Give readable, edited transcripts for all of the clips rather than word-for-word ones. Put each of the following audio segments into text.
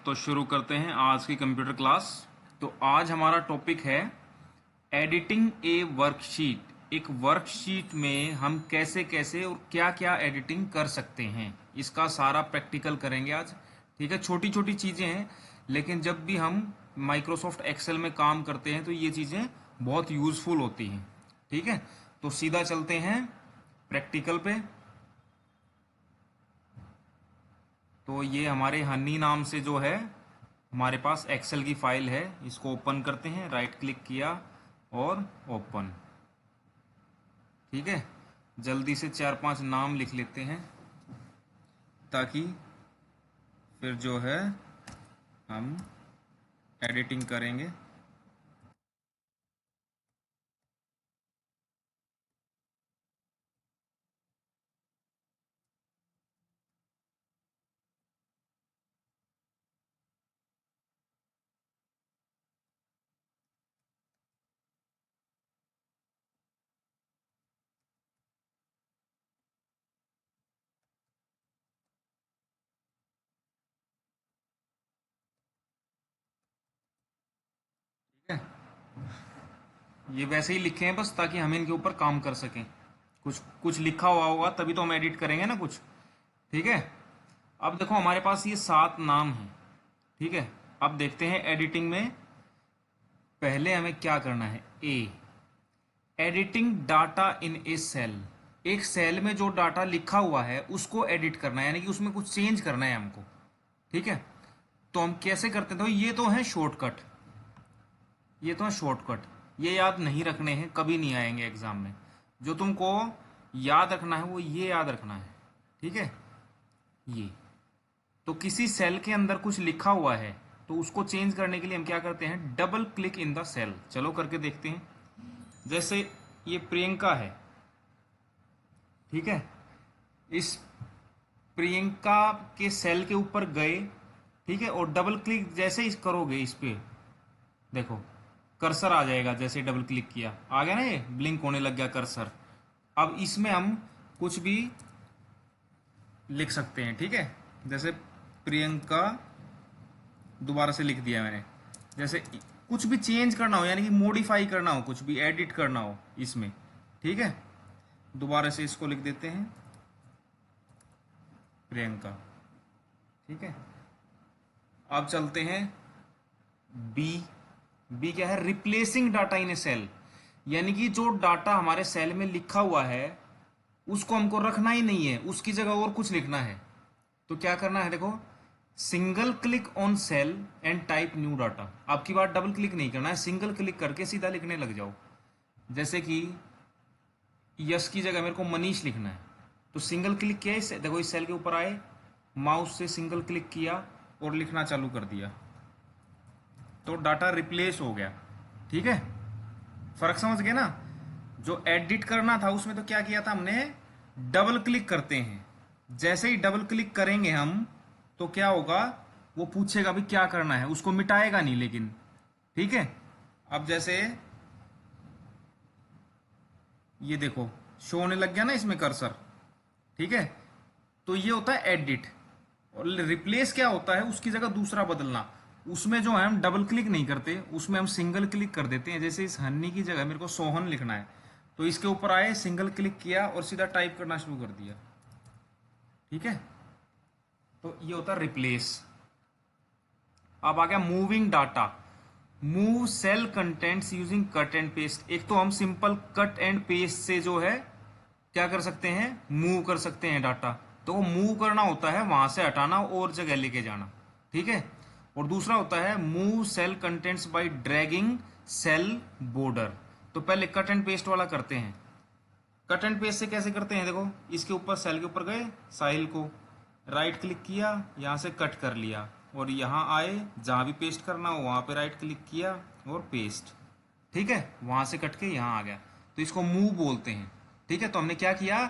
तो शुरू करते हैं आज की कंप्यूटर क्लास। तो आज हमारा टॉपिक है एडिटिंग ए वर्कशीट। एक वर्कशीट में हम कैसे कैसे और क्या क्या एडिटिंग कर सकते हैं, इसका सारा प्रैक्टिकल करेंगे आज। ठीक है, छोटी छोटी चीज़ें हैं, लेकिन जब भी हम माइक्रोसॉफ्ट एक्सेल में काम करते हैं तो ये चीज़ें बहुत यूज़फुल होती हैं। ठीक है, तो सीधा चलते हैं प्रैक्टिकल पे। तो ये हमारे हनी नाम से जो है हमारे पास एक्सेल की फाइल है, इसको ओपन करते हैं। राइट क्लिक किया और ओपन। ठीक है, जल्दी से 4-5 नाम लिख लेते हैं ताकि फिर जो है हम एडिटिंग करेंगे। ठीक है, ये वैसे ही लिखे हैं बस ताकि हम इनके ऊपर काम कर सकें। कुछ कुछ लिखा हुआ होगा तभी तो हम एडिट करेंगे ना कुछ। ठीक है, अब देखो हमारे पास ये 7 नाम हैं। ठीक है, अब देखते हैं एडिटिंग में पहले हमें क्या करना है। A, editing data in a cell. एक सेल में जो डाटा लिखा हुआ है उसको एडिट करना है, यानी कि उसमें कुछ चेंज करना है हमको। ठीक है, तो हम कैसे करते हैं? तो ये तो है शॉर्टकट, ये तो है शॉर्टकट। ये याद नहीं रखने हैं, कभी नहीं आएंगे एग्जाम में। जो तुमको याद रखना है वो ये याद रखना है। ठीक है, ये तो किसी सेल के अंदर कुछ लिखा हुआ है तो उसको चेंज करने के लिए हम क्या करते हैं, double click in the cell. चलो करके देखते हैं। जैसे ये प्रियंका है। ठीक है, इस प्रियंका के सेल के ऊपर गए। ठीक है, और डबल क्लिक जैसे ही करोगे इस पे, देखो कर्सर आ जाएगा। जैसे डबल क्लिक किया आ गया ना, ये ब्लिंक होने लग गया कर्सर। अब इसमें हम कुछ भी लिख सकते हैं। ठीक है, जैसे प्रियंका, दोबारा से लिख दिया मैंने। जैसे कुछ भी चेंज करना हो, यानी कि मॉडिफाई करना हो, कुछ भी एडिट करना हो इसमें। ठीक है, दोबारा से इसको लिख देते हैं प्रियंका। ठीक है, अब चलते हैं बी। बी क्या है? Replacing data in a cell, यानी कि जो डाटा हमारे सेल में लिखा हुआ है उसको हमको रखना ही नहीं है, उसकी जगह और कुछ लिखना है। तो क्या करना है, देखो single click on sale and type new data. आपकी बात डबल क्लिक नहीं करना है, सिंगल क्लिक करके सीधा लिखने लग जाओ। जैसे कि यश की जगह मेरे को मनीष लिखना है, तो सिंगल क्लिक किया, इस देखो इस सेल के ऊपर आए, माउस से सिंगल क्लिक किया और लिखना चालू कर दिया, तो डाटा रिप्लेस हो गया। ठीक है, फर्क समझ गए ना? जो एडिट करना था उसमें तो क्या किया था हमने, डबल क्लिक करते हैं। जैसे ही डबल क्लिक करेंगे हम तो क्या होगा, वो पूछेगा भी क्या करना है, उसको मिटाएगा नहीं लेकिन। ठीक है, अब जैसे ये देखो शो होने लग गया ना इसमें कर्सर। ठीक है, तो ये होता है एडिट। और रिप्लेस क्या होता है, उसकी जगह दूसरा बदलना। उसमें जो है हम डबल क्लिक नहीं करते, उसमें हम सिंगल क्लिक कर देते हैं। जैसे इस हन्नी की जगह मेरे को सोहन लिखना है, तो इसके ऊपर आए, सिंगल क्लिक किया और सीधा टाइप करना शुरू कर दिया। ठीक है, तो ये होता है रिप्लेस। अब आ गया moving data. Move cell contents using cut and paste. एक तो हम सिंपल कट एंड पेस्ट से जो है क्या कर सकते हैं, मूव कर सकते हैं डाटा। तो वो मूव करना होता है वहां से हटाना और जगह लेके जाना। ठीक है, और दूसरा होता है move cell contents by dragging cell border. तो पहले कट एंड पेस्ट वाला करते हैं। कट एंड पेस्ट से कैसे करते हैं, देखो इसके ऊपर सेल के ऊपर गए, साहिल को राइट क्लिक किया, यहाँ से कट कर लिया और यहाँ आए, जहाँ भी पेस्ट करना हो वहाँ पे राइट क्लिक किया और पेस्ट। ठीक है, वहाँ से कट के यहाँ आ गया, तो इसको मूव बोलते हैं। ठीक है, तो हमने क्या किया,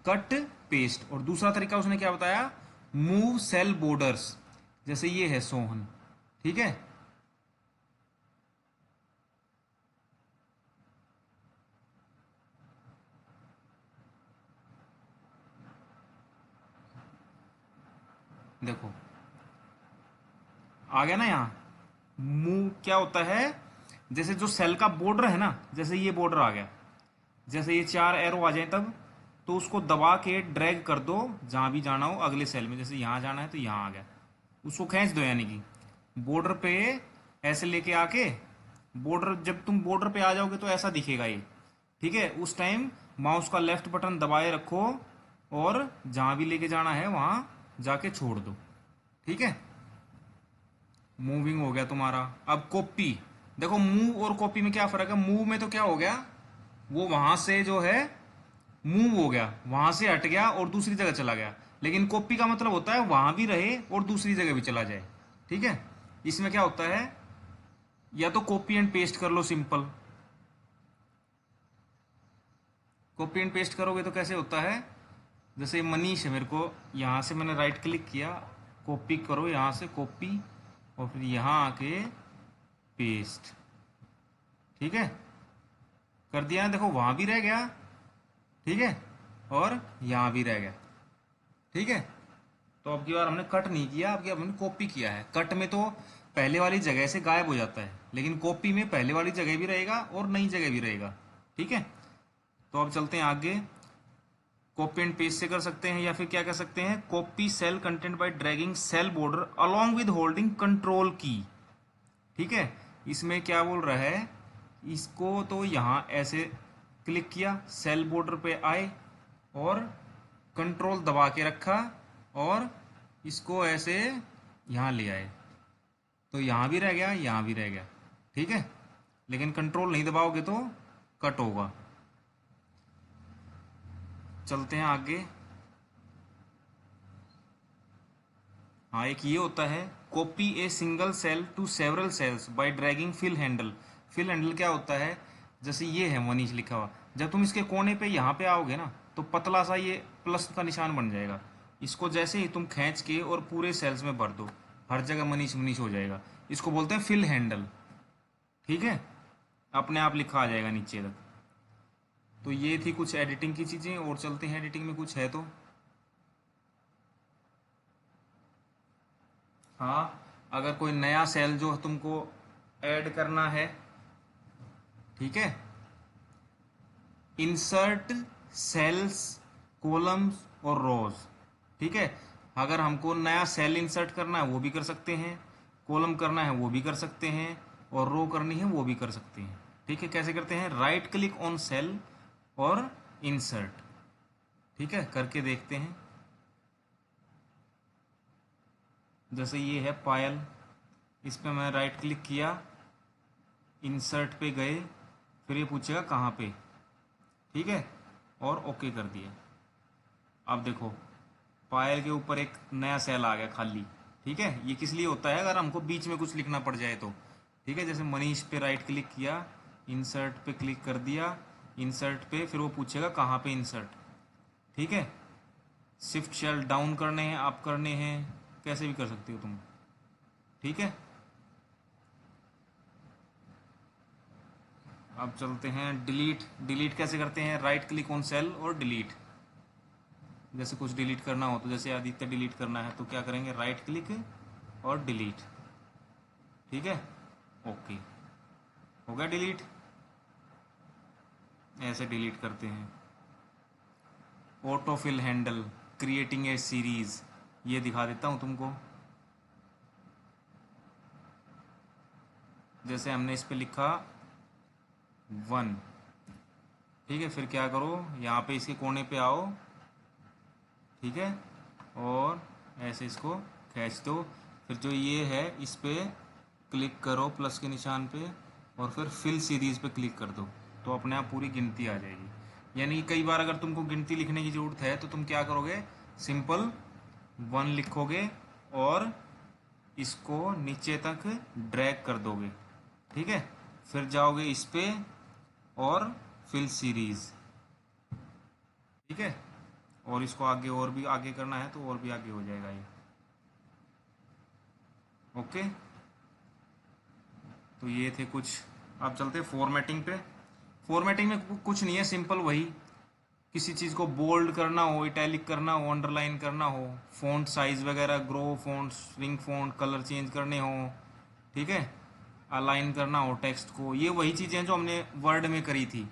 कट पेस्ट। और दूसरा तरीका उसने क्या बताया, मूव सेल बॉर्डर्स। जैसे ये है सोहन। ठीक है, देखो आ गया ना यहाँ। मूव क्या होता है, जैसे जो सेल का बॉर्डर है ना, जैसे ये बॉर्डर आ गया, जैसे ये 4 एरो आ जाए तब, तो उसको दबा के ड्रैग कर दो जहां भी जाना हो अगले सेल में। जैसे यहाँ जाना है तो यहाँ आ गया, उसको खींच दो, यानी कि बॉर्डर पे ऐसे लेके आके, बॉर्डर जब तुम बॉर्डर पे आ जाओगे तो ऐसा दिखेगा ये। ठीक है, उस टाइम माउस का लेफ्ट बटन दबाए रखो और जहां भी लेके जाना है वहां जाके छोड़ दो। ठीक है, मूविंग हो गया तुम्हारा। अब कॉपी, देखो मूव और कॉपी में क्या फर्क है। मूव में तो क्या हो गया, वो वहां से जो है मूव हो गया, वहां से हट गया और दूसरी जगह चला गया। लेकिन कॉपी का मतलब होता है वहां भी रहे और दूसरी जगह भी चला जाए। ठीक है, इसमें क्या होता है, या तो कॉपी एंड पेस्ट कर लो सिंपल। कॉपी एंड पेस्ट करोगे तो कैसे होता है, जैसे मनीष है, मेरे को यहाँ से मैंने राइट क्लिक किया, कॉपी करो यहाँ से कॉपी, और फिर यहाँ आके पेस्ट। ठीक है, कर दिया ना, देखो वहां भी रह गया। ठीक है, और यहाँ भी रह गया। ठीक है, तो अब की बार हमने कट नहीं किया, अब की बार हमने कॉपी किया है। कट में तो पहले वाली जगह से गायब हो जाता है, लेकिन कॉपी में पहले वाली जगह भी रहेगा और नई जगह भी रहेगा। ठीक है, तो अब चलते हैं आगे। कॉपी एंड पेस्ट से कर सकते हैं, या फिर क्या कर सकते हैं, copy cell content by dragging cell border along with holding control key. ठीक है, इसमें क्या बोल रहा है, इसको तो यहाँ ऐसे क्लिक किया, सेल बॉर्डर पे आए और कंट्रोल दबा के रखा और इसको ऐसे यहाँ ले आए, तो यहाँ भी रह गया, यहाँ भी रह गया। ठीक है, लेकिन कंट्रोल नहीं दबाओगे तो कट होगा। चलते हैं आगे। हाँ, एक ये होता है, copy a single cell to several cells by dragging fill handle. Fill handle क्या होता है, जैसे ये है मनीष लिखा हुआ, जब तुम इसके कोने पे यहाँ पे आओगे ना तो पतला सा ये प्लस का निशान बन जाएगा। इसको जैसे ही तुम खींच के और पूरे सेल्स में भर दो, हर जगह मनीष मनीष हो जाएगा। इसको बोलते हैं फिल हैंडल। ठीक है, अपने आप लिखा आ जाएगा नीचे तक। तो ये थी कुछ एडिटिंग की चीज़ें, और चलते हैं एडिटिंग में कुछ है तो। हाँ, अगर कोई नया सेल जो तुमको ऐड करना है, ठीक है, इंसर्ट सेल्स कॉलम्स और रोज। ठीक है, अगर हमको नया सेल इंसर्ट करना है वो भी कर सकते हैं, कॉलम करना है वो भी कर सकते हैं, और रो करनी है वो भी कर सकते हैं। ठीक है, कैसे करते हैं, राइट क्लिक ऑन सेल और इंसर्ट। ठीक है, करके देखते हैं। जैसे ये है पायल, इस पर मैं राइट क्लिक किया, इंसर्ट पे गए, फिर ये पूछेगा कहाँ पे। ठीक है, और ओके कर दिया। अब देखो पायल के ऊपर एक नया सेल आ गया खाली। ठीक है, ये किस लिए होता है, अगर हमको बीच में कुछ लिखना पड़ जाए तो। ठीक है, जैसे मनीष पे राइट क्लिक किया, इंसर्ट पे क्लिक कर दिया, इंसर्ट पे, फिर वो पूछेगा कहाँ पे इंसर्ट। ठीक है, शिफ्ट सेल डाउन करने हैं, अप करने हैं, कैसे भी कर सकते हो तुम। ठीक है, अब चलते हैं डिलीट। डिलीट कैसे करते हैं, राइट क्लिक ऑन सेल और डिलीट। जैसे कुछ डिलीट करना हो, तो जैसे आदित्य डिलीट करना है तो क्या करेंगे, राइट क्लिक और डिलीट। ठीक है, ओके, हो गया डिलीट। ऐसे डिलीट करते हैं। Auto fill handle, creating a series, ये दिखा देता हूँ तुमको। जैसे हमने इस पे लिखा 1। ठीक है, फिर क्या करो, यहाँ पे इसके कोने पे आओ। ठीक है, और ऐसे इसको खींच दो, फिर जो ये है इस पे क्लिक करो प्लस के निशान पे, और फिर फिल सीरीज पे क्लिक कर दो, तो अपने आप पूरी गिनती आ जाएगी। यानी कई बार अगर तुमको गिनती लिखने की ज़रूरत है तो तुम क्या करोगे, सिंपल 1 लिखोगे और इसको नीचे तक ड्रैग कर दोगे। ठीक है, फिर जाओगे इस पे और फिल सीरीज। ठीक है, और इसको आगे और भी आगे करना है तो और भी आगे हो जाएगा ये। ओके, तो ये थे कुछ। अब चलते फॉर्मेटिंग पे। फॉर्मेटिंग में कुछ नहीं है, सिंपल वही किसी चीज़ को बोल्ड करना हो, इटैलिक करना हो, अंडरलाइन करना हो, फ़ॉन्ट साइज़ वगैरह, grow font, swing font, colour change करने हो, ठीक है, अलाइन करना हो टेक्स्ट को, ये वही चीज़ें हैं जो हमने वर्ड में करी थी।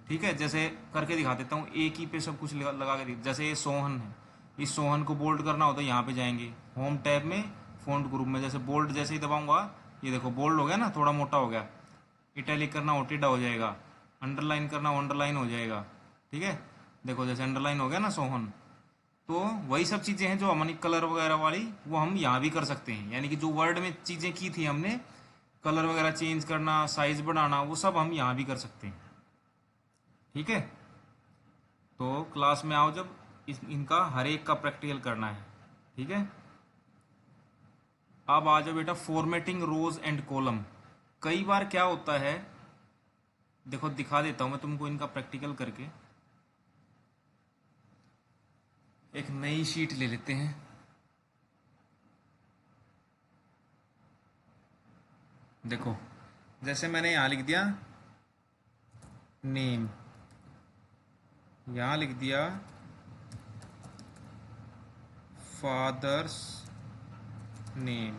ठीक है, जैसे करके दिखा देता हूँ, एक ही पे सब कुछ लगा के जैसे ये सोहन है, इस सोहन को बोल्ड करना हो तो यहाँ पे जाएंगे होम टैब में, फ़ॉन्ट ग्रुप में, जैसे बोल्ड जैसे ही दबाऊंगा ये देखो बोल्ड हो गया ना, थोड़ा मोटा हो गया। इटैलिक करना हो टेढ़ा हो जाएगा, अंडरलाइन करना हो अंडरलाइन हो जाएगा। ठीक है, देखो जैसे अंडरलाइन हो गया ना सोहन। तो वही सब चीज़ें हैं जो हमने कलर वगैरह वाली, वो हम यहाँ भी कर सकते हैं, यानी कि जो वर्ड में चीज़ें की थी हमने, कलर वगैरह चेंज करना, साइज बढ़ाना, वो सब हम यहाँ भी कर सकते हैं। ठीक है, तो क्लास में आओ जब, इनका हर एक का प्रैक्टिकल करना है। ठीक है, अब आ जाओ बेटा फॉर्मेटिंग रोज एंड कॉलम। कई बार क्या होता है, देखो दिखा देता हूं मैं तुमको इनका प्रैक्टिकल करके। एक नई शीट ले लेते हैं। देखो जैसे मैंने यहां लिख दिया नेम, यहां लिख दिया फादर्स नेम।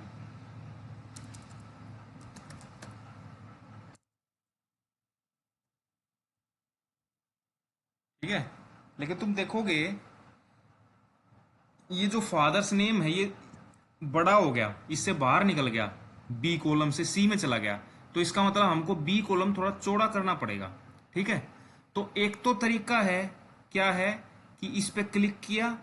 ठीक है, लेकिन तुम देखोगे ये जो फादर्स नेम है ये बड़ा हो गया, इससे बाहर निकल गया, बी कॉलम से सी में चला गया। तो इसका मतलब हमको बी कॉलम थोड़ा चौड़ा करना पड़ेगा। ठीक है, तो एक तो तरीका है, क्या है कि इस पे क्लिक किया,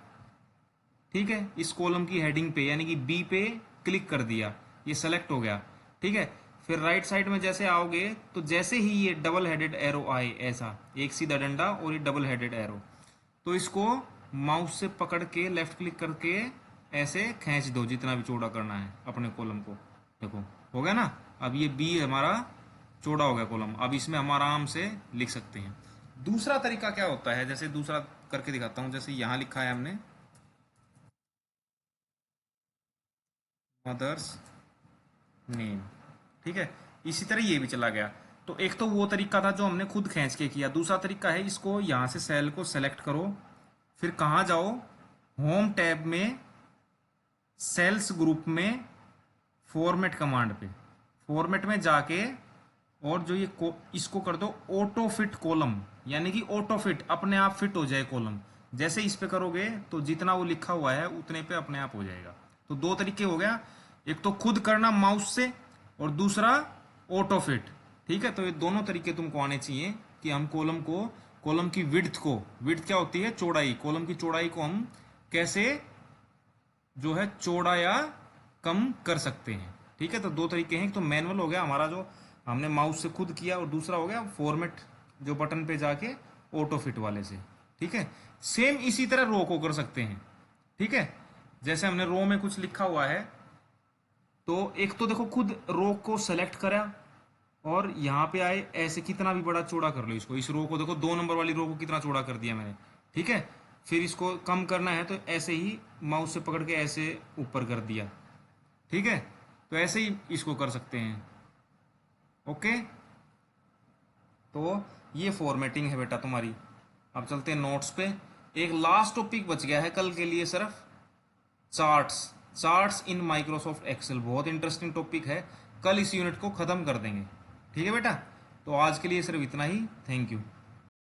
ठीक है, इस कॉलम की हेडिंग पे यानी कि बी पे क्लिक कर दिया, ये सेलेक्ट हो गया। ठीक है, फिर राइट साइड में जैसे आओगे तो जैसे ही ये डबल हेडेड एरो आए, ऐसा एक सीधा डंडा और ये डबल हेडेड एरो, तो इसको माउस से पकड़ के लेफ्ट क्लिक करके ऐसे खींच दो जितना भी चौड़ा करना है अपने कॉलम को। देखो हो गया ना, अब ये बी हमारा चौड़ा हो गया कॉलम, अब इसमें हम आराम से लिख सकते हैं। दूसरा तरीका क्या होता है, जैसे दूसरा करके दिखाता हूं, जैसे यहां लिखा है हमने मदर्स नेम। ठीक है, इसी तरह ये भी चला गया। तो एक तो वो तरीका था जो हमने खुद खींच के किया, दूसरा तरीका है इसको यहां से सेल को सेलेक्ट करो, फिर कहाँ जाओ, होम टैब में सेल्स ग्रुप में फॉर्मेट कमांड पे, फॉर्मेट में जाके और जो ये इसको कर दो ऑटो फिट कॉलम, यानी कि ऑटो फिट, अपने आप फिट हो जाए कॉलम। जैसे इस पे करोगे तो जितना वो लिखा हुआ है उतने पे अपने आप हो जाएगा। तो दो तरीके हो गया, एक तो खुद करना माउस से और दूसरा ऑटो फिट। ठीक है, तो ये दोनों तरीके तुमको आने चाहिए कि हम कॉलम को, कॉलम की विड्थ को, विड्थ क्या होती है, चौड़ाई, कॉलम की चौड़ाई को हम कैसे जो है चौड़ा या कम कर सकते हैं। ठीक है, तो दो तरीके हैं, एक तो मैनुअल हो गया हमारा जो हमने माउस से खुद किया, और दूसरा हो गया फॉर्मेट जो बटन पे जाके ऑटो फिट वाले से। ठीक है, सेम इसी तरह रो को कर सकते हैं। ठीक है, जैसे हमने रो में कुछ लिखा हुआ है, तो एक तो देखो खुद रो को सेलेक्ट करा और यहाँ पे आए, ऐसे कितना भी बड़ा चौड़ा कर लो इसको, इस रो को देखो 2 नंबर वाली रो को कितना चौड़ा कर दिया मैंने। ठीक है, फिर इसको कम करना है तो ऐसे ही माउस से पकड़ के ऐसे ऊपर कर दिया। ठीक है, तो ऐसे ही इसको कर सकते हैं। ओके, तो ये फॉर्मेटिंग है बेटा तुम्हारी। अब चलते हैं नोट्स पे। एक लास्ट टॉपिक बच गया है कल के लिए सिर्फ, charts. Charts in Microsoft Excel, बहुत इंटरेस्टिंग टॉपिक है, कल इस यूनिट को खत्म कर देंगे। ठीक है बेटा, तो आज के लिए सिर्फ इतना ही। Thank you.